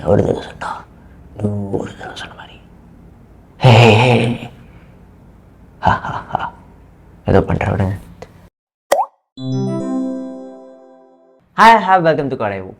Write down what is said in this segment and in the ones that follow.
ஒரு தடவை சொன்னா 100 தடவை சொன்ன மாதிரி. ஹே ஹே ஹா ஹா ஹா ஏதோ பண்ணுற விடுங்க. வெல்கம் டு கொடைவு.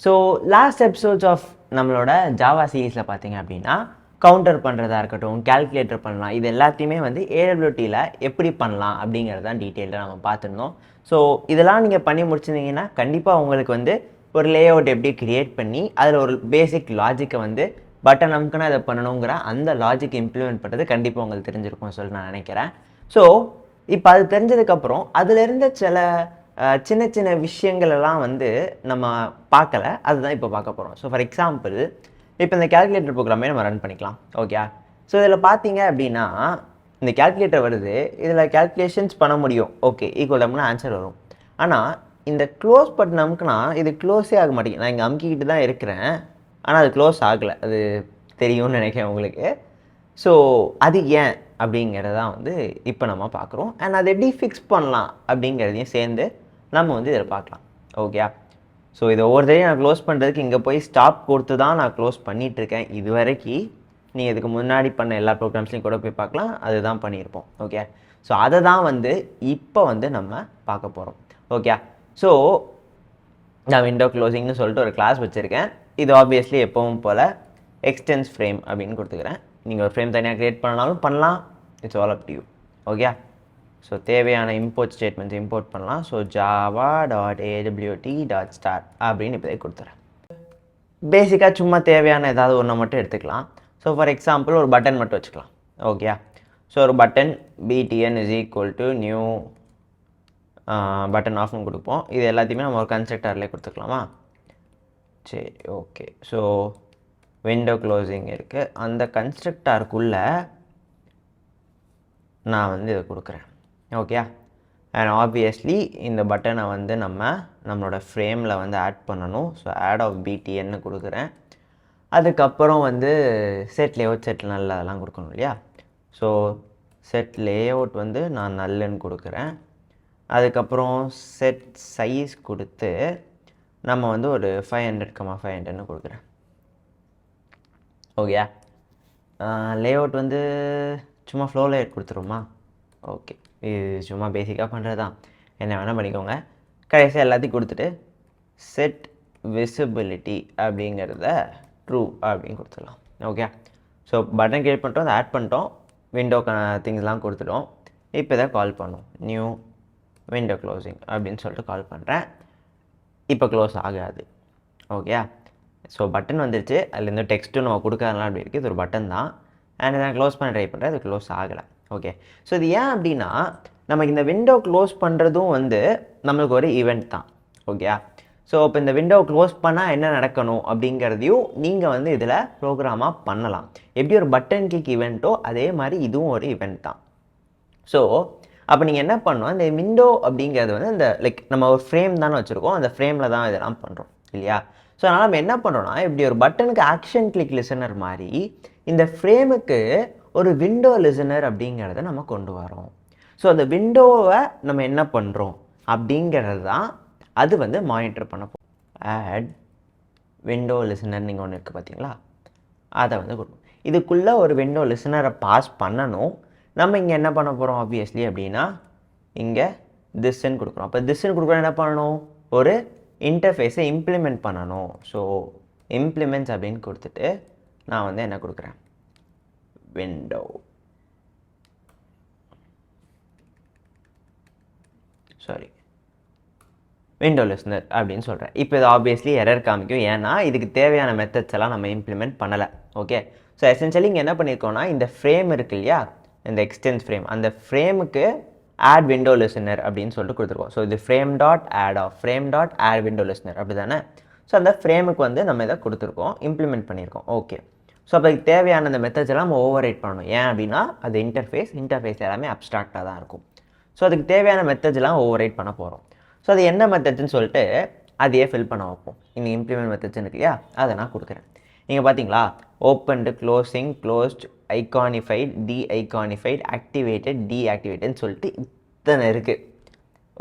ஸோ லாஸ்ட் எபிசோட்ஸ் ஆஃப் நம்மளோட ஜாவா சீரீஸில் பார்த்தீங்க அப்படின்னா கவுண்டர் பண்ணுறதா இருக்கட்டும், கால்குலேட்டர் பண்ணலாம், இது எல்லாத்தையுமே வந்து AWTயில் எப்படி பண்ணலாம் அப்படிங்கிறதான் டீட்டெயிலாக நம்ம பார்த்துருந்தோம். ஸோ இதெல்லாம் நீங்கள் பண்ணி முடிச்சிருந்தீங்கன்னா கண்டிப்பாக உங்களுக்கு வந்து ஒரு லே அவுட் எப்படி க்ரியேட் பண்ணி அதில் ஒரு பேசிக் லாஜிக்கை வந்து பட்டன் நமக்குன்னா இதை பண்ணணுங்கிற அந்த லாஜிக் இம்ப்ளிமெண்ட் பண்ணுறது கண்டிப்பாக உங்களுக்கு தெரிஞ்சிருக்கும்னு சொல்லி நான் நினைக்கிறேன். ஸோ இப்போ அது தெரிஞ்சதுக்கப்புறம் அதில் இருந்த சில சின்ன சின்ன விஷயங்கள் எல்லாம் வந்து நம்ம பார்க்கல, அதுதான் இப்போ பார்க்க போகிறோம். ஸோ ஃபார் எக்ஸாம்பிள் இப்போ இந்த கேல்குலேட்டர் ப்ரோக்ராமே நம்ம ரன் பண்ணிக்கலாம். ஓகே, ஸோ இதில் பார்த்தீங்க அப்படின்னா இந்த கேல்குலேட்டர் வருது, இதில் கேல்குலேஷன்ஸ் பண்ண முடியும். ஓகே, ஈக்குவல் டம்னா ஆன்சர் வரும். ஆனால் இந்த க்ளோஸ் பட்டன் அமுக்குனா இது க்ளோஸே ஆக மாட்டேங்குது. நான் இங்கே அமுக்கிக்கிட்டு தான் இருக்கிறேன், ஆனால் அது க்ளோஸ் ஆகலை. அது தெரியும்னு நினைக்கிறேன் உங்களுக்கு. ஸோ அது ஏன் அப்படிங்கிறதான் வந்து இப்போ நம்ம பார்க்குறோம். அண்ட் அதை எப்படி ஃபிக்ஸ் பண்ணலாம் அப்படிங்கிறதையும் சேர்ந்து நம்ம வந்து இதில் பார்க்கலாம். ஓகே, ஸோ இதை ஒவ்வொருத்தையும் நான் க்ளோஸ் பண்ணுறதுக்கு இங்கே போய் ஸ்டாப் கொடுத்து தான் நான் க்ளோஸ் பண்ணிகிட்ருக்கேன். இது வரைக்கும் நீங்கள் இதுக்கு முன்னாடி பண்ண எல்லா ப்ரோக்ராம்ஸ்லையும் கூட போய் பார்க்கலாம், அதுதான் பண்ணியிருப்போம். ஓகே, ஸோ அதை தான் வந்து இப்போ வந்து நம்ம பார்க்க போகிறோம். ஓகே, ஸோ நான் விண்டோ க்ளோசிங்னு சொல்லிட்டு ஒரு கிளாஸ் வச்சுருக்கேன். இது ஆப்வியஸ்லி எப்பவும் போல் எக்ஸ்டென்ஸ் ஃப்ரேம் அப்படின்னு கொடுத்துக்கிறேன். நீங்கள் ஒரு ஃப்ரேம் தனியாக க்ரியேட் பண்ணாலும் பண்ணலாம், it's all up to you. Okay, so தேவையான இம்போர்ட் ஸ்டேட்மெண்ட்ஸ் இம்போர்ட் பண்ணலாம். ஸோ java.awt.start அப்படின்னு இப்போ கொடுத்துறேன். பேசிக்காக சும்மா தேவையான ஏதாவது ஒன்றை மட்டும் எடுத்துக்கலாம். ஸோ ஃபார் எக்ஸாம்பிள் ஒரு பட்டன் மட்டும் வச்சுக்கலாம். ஓகே, ஸோ ஒரு button btn is equal to new button ஆஃப்னு கொடுப்போம். இது எல்லாத்தையுமே நம்ம ஒரு கன்ஸ்ட்ரக்டர்லேயே கொடுத்துக்கலாமா? சரி, ஓகே. ஸோ விண்டோ க்ளோசிங் இருக்குது, அந்த கன்ஸ்ட்ரக்டருக்குள்ளே நான் வந்து இதை கொடுக்குறேன். ஓகே, அண்ட் ஆப்வியஸ்லி இந்த பட்டனை வந்து நம்மளோட ஃப்ரேமில் வந்து ஆட் பண்ணணும். ஸோ ஆட் ஆஃப் btnன்னு கொடுக்குறேன். அதுக்கப்புறம் வந்து செட் லேஅவுட், செட் நல்ல அதெல்லாம் கொடுக்கணும் இல்லையா? ஸோ செட் லேஅவுட் வந்து நான் நல்லுன்னு கொடுக்குறேன். அதுக்கப்புறம் செட் சைஸ் கொடுத்து நம்ம வந்து ஒரு 500,500ன்னு கொடுக்குறேன். ஓகே, லேஅவுட் வந்து சும்மா ஃப்ளோ லேஅவுட் கொடுத்துருமா? ஓகே, இது சும்மா பேசிக்காக பண்ணுறது தான், என்ன வேணால் பண்ணிக்கோங்க. கடைசியாக எல்லாத்தையும் கொடுத்துட்டு செட் விசிபிலிட்டி அப்படிங்கிறத ட்ரூ அப்படின்னு கொடுத்துடலாம். ஓகே, ஸோ பட்டன் கிரியேட் பண்ணிட்டோம், அதை ஆட் பண்ணிட்டோம், விண்டோ திங்ஸ்லாம் கொடுத்துட்டோம். இப்போ இதை கால் பண்ணோம், நியூ விண்டோ க்ளோசிங் அப்படின்னு சொல்லிட்டு கால் பண்ணுறேன். இப்போ க்ளோஸ் ஆகாது. ஓகே, ஸோ பட்டன் வந்துருச்சு, அதில் இந்த டெக்ஸ்ட்டும் நம்ம கொடுக்காதனால அப்படி இருக்குது. இது ஒரு பட்டன் தான். அண்ட் நான் க்ளோஸ் பண்ண ட்ரை பண்ணுறேன், அது க்ளோஸ் ஆகலை. ஓகே, ஸோ இது ஏன் அப்படின்னா நமக்கு இந்த விண்டோ க்ளோஸ் பண்ணுறதும் வந்து நம்மளுக்கு ஒரு ஈவெண்ட் தான். ஓகே, ஸோ இப்போ இந்த விண்டோ க்ளோஸ் பண்ணால் என்ன நடக்கணும் அப்படிங்கிறதையும் நீங்கள் வந்து இதில் ப்ரோக்ராமாக பண்ணலாம். எப்படி ஒரு பட்டன் கிளிக் ஈவெண்ட்டோ அதே மாதிரி இதுவும் ஒரு ஈவெண்ட் தான். ஸோ அப்போ நீங்கள் என்ன பண்ணணும், இந்த விண்டோ அப்படிங்கிறது வந்து இந்த லைக் நம்ம ஒரு ஃப்ரேம் தானே வச்சுருக்கோம், அந்த ஃப்ரேமில் தான் இதெல்லாம் பண்ணுறோம் இல்லையா? ஸோ அதனால் நம்ம என்ன பண்ணுறோன்னா, இப்படி ஒரு பட்டனுக்கு ஆக்ஷன் கிளிக் லிசனர் மாதிரி இந்த ஃப்ரேமுக்கு ஒரு விண்டோ லிசனர் அப்படிங்கிறத நம்ம கொண்டு வரோம். ஸோ அந்த விண்டோவை நம்ம என்ன பண்ணுறோம் அப்படிங்கிறது தான் அது வந்து மானிட்டர் பண்ண போகும். ஆட் விண்டோ லிசனர் நீங்கள் ஒன்று இருக்குது பார்த்தீங்களா, அதை வந்து கொடுக்கும். இதுக்குள்ளே ஒரு விண்டோ லிசனரை பாஸ் பண்ணணும். நம்ம இங்கே என்ன பண்ண போகிறோம் ஆப்வியஸ்லி அப்படின்னா இங்கே திஸ்ன்னு கொடுக்குறோம். அப்போ திஸ்ன்னு கொடுக்குறோம் என்ன பண்ணணும், ஒரு இன்டர்ஃபேஸை இம்ப்ளிமெண்ட் பண்ணணும். ஸோ இம்ப்ளிமெண்ட்ஸ் அப்படின்னு கொடுத்துட்டு நான் வந்து என்ன கொடுக்குறேன், விண்டோ விண்டோ லிஸ்னர் அப்படின்னு சொல்கிறேன். இப்போ இது ஆப்வியஸ்லி எரர் காமிக்கும், ஏன்னா இதுக்கு தேவையான மெத்தட்ஸ் எல்லாம் நம்ம இம்ப்ளிமெண்ட் பண்ணலை. ஓகே, ஸோ எசென்ஷியலி இங்கே என்ன பண்ணியிருக்கோன்னா இந்த ஃப்ரேம் இருக்குது இல்லையா, இந்த எக்ஸ்டென்ஸ் ஃப்ரேம், அந்த ஃப்ரேமுக்கு ஆட் விண்டோ லிசனர் அப்படின்னு சொல்லிட்டு கொடுத்துருக்கோம். ஸோ இது frame dot add of frame dot add window listener அப்படி தானே? ஸோ அந்த ஃப்ரேமுக்கு வந்து நம்ம இதை கொடுத்துருக்கோம், இம்ப்ளிமெண்ட் பண்ணியிருக்கோம். ஓகே, ஸோ அப்போ இதுக்கு தேவையான அந்த மெத்தட்ஸ் எல்லாம் நம்ம ஓவர் ரைட் பண்ணணும். ஏன் அப்படின்னா அது இன்டர்ஃபேஸ் எல்லாமே அப்ஸ்ட்ராக்டாக தான் இருக்கும். ஸோ அதுக்கு தேவையான மெத்தட்ஸ் எல்லாம் ஓவர் ரைட் பண்ண போகிறோம். ஸோ அது என்ன மெத்தட்ஸ்ன்னு சொல்லிட்டு அதையே ஃபில் பண்ண வைப்போம். இங்கே இம்ப்ளிமெண்ட் மெத்தட்ஸ் இருக்கு இல்லையா, அதை நான் கொடுக்குறேன். நீங்கள் பார்த்தீங்களா, ஓப்பன்டு, க்ளோசிங், க்ளோஸ்ட், ஐகானிஃபைட், ஐகானிஃபைட், ஆக்டிவேட்டட், டீஆக்டிவேட்டட்னு சொல்லிட்டு இத்தனை இருக்குது.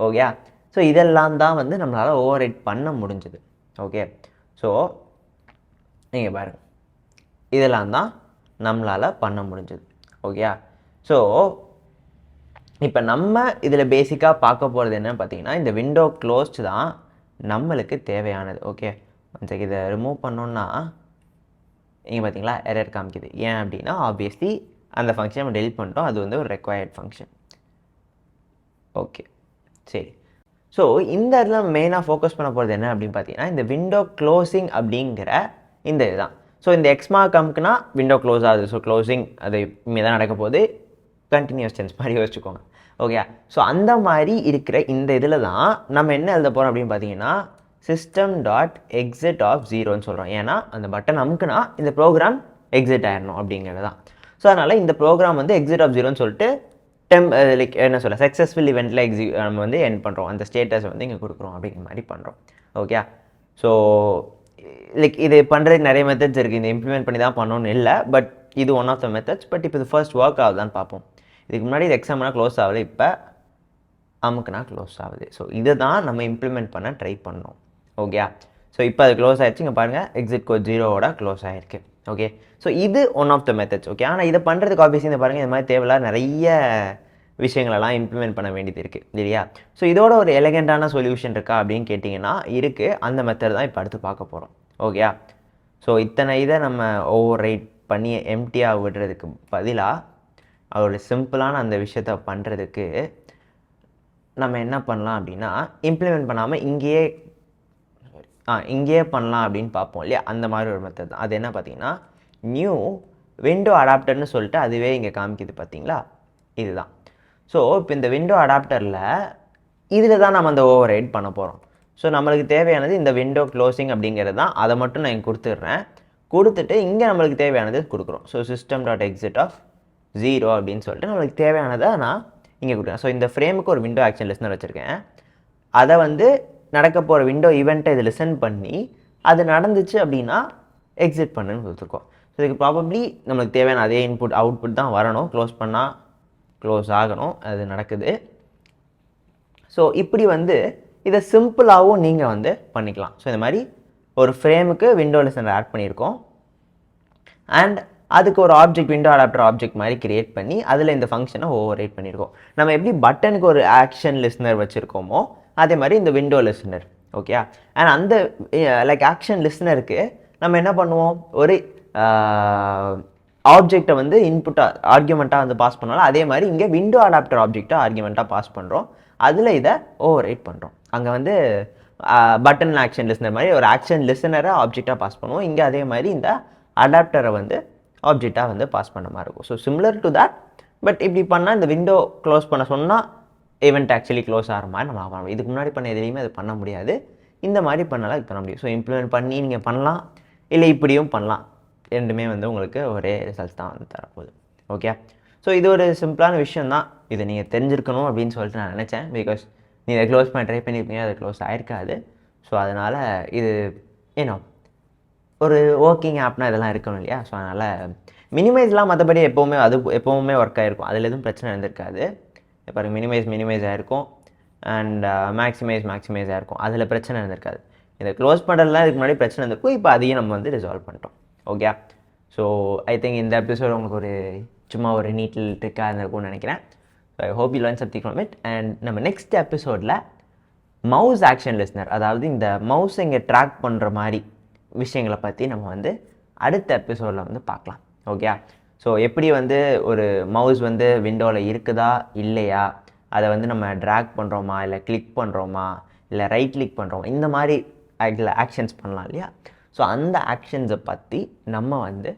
ஓகே, ஸோ இதெல்லாம் தான் வந்து நம்மளால் ஓவர் ரைட் பண்ண முடிஞ்சுது. ஓகே, ஸோ நீங்கள் பாருங்கள், இதெல்லாம் தான் நம்மளால் பண்ண முடிஞ்சது. ஓகே, ஸோ இப்போ நம்ம இதில் பேசிக்காக பார்க்க போகிறது என்னன்னு பார்த்தீங்கன்னா, இந்த விண்டோ க்ளோஸ்டு தான் நம்மளுக்கு தேவையானது. ஓகே, ஒன்ஸ் இதை ரிமூவ் பண்ணோன்னா இங்கே பார்த்தீங்களா எரர் காமிக்குது. ஏன் அப்படின்னா ஆப்வியஸ்லி அந்த ஃபங்க்ஷன் நம்ம டெலிட் பண்ணிட்டோம், அது வந்து ஒரு ரெக்வயர்ட் ஃபங்க்ஷன். ஓகே சரி, ஸோ இந்த இடத்துல நம்ம மெயினாக ஃபோக்கஸ் பண்ண போகிறது என்ன அப்படின்னு பார்த்தீங்கன்னா, இந்த விண்டோ க்ளோசிங் அப்படிங்கிற இந்த இதுதான். ஸோ இந்த எக்ஸ்மா கம்க்குனா விண்டோ க்ளோஸ் ஆகுது, ஸோ க்ளோசிங் அது இங்கே தான் நடக்க போகுது, கண்டினியூஸ் டென்ஸ் மாதிரி யோசிச்சுக்கோங்க. ஓகே, ஸோ அந்த மாதிரி இருக்கிற இந்த இதில் தான் நம்ம என்ன எழுத போகிறோம் அப்படின்னு பார்த்தீங்கன்னா, system.exit of 0ன்னு சொல்கிறோம். ஏன்னா அந்த பட்டன் அமுக்குனா இந்த ப்ரோக்ராம் எக்ஸிட் ஆயிடணும் அப்படிங்கிறது தான். ஸோ அதனால் இந்த ப்ரோக்ராம் வந்து exit of 0ன்னு சொல்லிட்டு லைக் என்ன சொல்ல சக்ஸஸ்ஃபுல் இவெண்ட்டில் நம்ம வந்து எண்ட் பண்ணுறோம், அந்த ஸ்டேட்டஸ் வந்து இங்கே கொடுக்குறோம் அப்படிங்கிற மாதிரி பண்ணுறோம். ஓகே, ஸோ லைக் இது பண்ணுறதுக்கு நிறைய மெத்தட்ஸ் இருக்குது, இந்த இம்ப்ளிமெண்ட் பண்ணி தான் பண்ணணும்னு இல்லை, பட் இது one of the methods. But இப்போ இது ஃபர்ஸ்ட் ஒர்க் ஆகுதான்னு பார்ப்போம். இதுக்கு முன்னாடி இது எக்ஸாம்னா க்ளோஸ் ஆகலை, இப்போ அமுக்குனா க்ளோஸ் ஆகுது. ஸோ இதை தான் நம்ம இம்ப்ளிமெண்ட் பண்ண ட்ரை பண்ணோம். ஓகே, ஸோ இப்போ அது க்ளோஸ் ஆகிடுச்சு, இங்கே பாருங்கள் எக்ஸிட் கோட் 0வோட க்ளோஸ் ஆகிருக்கு. ஓகே, ஸோ இது one of the methods. Okay, ஆனால் இதை பண்ணுறதுக்கு ஆப்வியஸ்லி இந்த பாருங்கள், இந்த மாதிரி தேவையில்லாத நிறைய விஷயங்களெல்லாம் இம்ப்ளிமெண்ட் பண்ண வேண்டியது இருக்குது இல்லையா. ஸோ இதோட ஒரு எலகெண்ட்டான சொல்யூஷன் இருக்கா அப்படின்னு கேட்டிங்கன்னா இருக்குது. அந்த மெத்தட் தான் இப்போ அடுத்து பார்க்க போகிறோம். ஓகே, ஸோ இத்தனை இதை நம்ம ஓவர் ரைட் பண்ணி எம்டியாக விடுறதுக்கு பதிலாக அதோட சிம்பிளான அந்த விஷயத்த பண்ணுறதுக்கு நம்ம என்ன பண்ணலாம் அப்படின்னா, இம்ப்ளிமெண்ட் பண்ணாமல் இங்கேயே பண்ணலாம் அப்படின்னு பார்ப்போம் இல்லையா. அந்த மாதிரி ஒரு மெத்தட் தான். அது என்ன பார்த்தீங்கன்னா, நியூ விண்டோ அடாப்டர்னு சொல்லிட்டு அதுவே இங்கே காமிக்குது பார்த்தீங்களா, இதுதான். ஸோ இப்போ இந்த விண்டோ அடாப்டரில் இதில் தான் நம்ம அந்த ஓவர் ரைட் பண்ண போகிறோம். ஸோ நம்மளுக்கு தேவையானது இந்த விண்டோ க்ளோசிங் அப்படிங்கிறது தான். அதை மட்டும் நான் இங்கே கொடுத்துட்றேன். கொடுத்துட்டு இங்கே நம்மளுக்கு தேவையானது கொடுக்குறோம். ஸோ system.exit of 0 அப்படின்னு சொல்லிட்டு நம்மளுக்கு தேவையானதை நான் இங்கே கொடுக்குறேன். ஸோ இந்த ஃப்ரேமுக்கு ஒரு விண்டோ ஆக்ஷன் லிஸ்னர் வச்சுருக்கேன். அதை வந்து நடக்க போகிற விண்டோ ஈவெண்ட்டை இது லிசன் பண்ணி அது நடந்துச்சு அப்படின்னா எக்ஸிட் பண்ணுன்னு கொடுத்துருக்கோம். ஸோ இதுக்கு ப்ராபப்ளி நம்மளுக்கு தேவையான அதே இன்புட் அவுட்புட் தான் வரணும். க்ளோஸ் பண்ணால் க்ளோஸ் ஆகணும், அது நடக்குது. ஸோ இப்படி வந்து இதை சிம்பிளாகவும் நீங்கள் வந்து பண்ணிக்கலாம். ஸோ இந்த மாதிரி ஒரு ஃப்ரேமுக்கு விண்டோ லிசனர் ஆட் பண்ணியிருக்கோம், அண்ட் அதுக்கு ஒரு ஆப்ஜெக்ட் விண்டோ அடாப்டர் ஆப்ஜெக்ட் மாதிரி கிரியேட் பண்ணி அதில் இந்த ஃபங்க்ஷனை ஓவர் ரைட் பண்ணியிருக்கோம். நம்ம எப்படி பட்டனுக்கு ஒரு ஆக்ஷன் லிஸ்னர் வச்சுருக்கோமோ அதே மாதிரி இந்த விண்டோ லிஸ்னர். ஓகே, அண்ட் அந்த லைக் ஆக்ஷன் லிஸ்னருக்கு நம்ம என்ன பண்ணுவோம், ஒரு ஆப்ஜெக்டை வந்து இன்புட்டாக ஆர்கியூமெண்ட்டாக வந்து பாஸ் பண்ணாலும் அதே மாதிரி இங்கே விண்டோ அடாப்டர் ஆப்ஜெக்டாக ஆர்கியூமெண்ட்டாக பாஸ் பண்ணுறோம். அதில் இதை ஓவர் ரைட் பண்ணுறோம். அங்கே வந்து பட்டன் ஆக்ஷன் லிஸ்னர் மாதிரி ஒரு ஆக்ஷன் லிஸ்னரை ஆப்ஜெக்டாக பாஸ் பண்ணுவோம். இங்கே அதே மாதிரி இந்த அடாப்டரை வந்து ஆப்ஜெக்டாக வந்து பாஸ் பண்ண மாதிரி இருக்கும். So similar to that, but இப்படி பண்ணால் இந்த விண்டோ க்ளோஸ் பண்ண சொன்னால் ஈவெண்ட் ஆக்சுவலி க்ளோஸ் ஆகிற மாதிரி நம்ம பண்ணலாம். இதுக்கு முன்னாடி பண்ண எதுலேயுமே அது பண்ண முடியாது. இந்த மாதிரி பண்ணலாம் இது பண்ண முடியும். ஸோ இம்ப்ளிமெண்ட் பண்ணி நீங்கள் பண்ணலாம், இல்லை இப்படியும் பண்ணலாம். ரெண்டுமே வந்து உங்களுக்கு ஒரே ரிசல்ட்ஸ் தான் வந்து தரப்போகுது. ஓகே, ஸோ இது ஒரு சிம்பிளான விஷயம் தான். இதை நீங்கள் தெரிஞ்சிருக்கணும் அப்படின்னு சொல்லிட்டு நான் நினச்சேன். பிகாஸ் நீங்கள் க்ளோஸ் பண்ண ட்ரை பண்ணியிருப்பீங்க, அது க்ளோஸ் ஆகிருக்காது. ஸோ அதனால் இது ஏன்னோ ஒரு ஒர்க்கிங் ஆப்னா இதெல்லாம் இருக்கணும் இல்லையா. ஸோ அதனால் மினிமைஸ்லாம் மற்றபடி எப்போவுமே ஒர்க் ஆகிருக்கும், அதில் எதுவும் பிரச்சனை இருந்திருக்காது. இப்போ மினிமைஸ் ஆகிருக்கும், அண்ட் மேக்ஸிமைஸ் ஆகிருக்கும், அதில் பிரச்சனை இருந்திருக்காது. இதை க்ளோஸ் பண்ணுறதுலாம் இதுக்கு முன்னாடி பிரச்சனை இருந்திருக்கும், இப்போ அதையும் நம்ம வந்து ரிசால்வ் பண்ணிட்டோம். ஓகே, ஸோ ஐ திங்க் இந்த எபிசோட் உங்களுக்கு ஒரு சும்மா ஒரு நீட்டில் ட்ரிக்காக இருந்திருக்கும்னு நினைக்கிறேன். So I hope you learn something from it. And நம்ம நெக்ஸ்ட் எபிசோடில் மவுஸ் ஆக்ஷன் லிஸ்னர், அதாவது இந்த மவுஸ் இங்கே ட்ராக் பண்ணுற மாதிரி விஷயங்களை பற்றி நம்ம வந்து அடுத்த எபிசோடில் வந்து பார்க்கலாம். ஓகே, ஸோ எப்படி வந்து ஒரு மவுஸ் வந்து விண்டோவில் இருக்குதா இல்லையா, அதை வந்து நம்ம ட்ராக் பண்ணுறோமா இல்லை கிளிக் பண்ணுறோமா இல்லை ரைட் கிளிக் பண்ணுறோமா, இந்த மாதிரி ஆக்ஷன்ஸ் பண்ணலாம் இல்லையா. ஸோ அந்த ஆக்ஷன்ஸை பற்றி நம்ம வந்து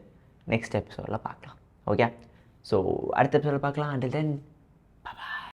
நெக்ஸ்ட் எபிசோடில் பார்க்கலாம். ஓகே, ஸோ அடுத்த எபிசோடில் பார்க்கலாம். Until then by.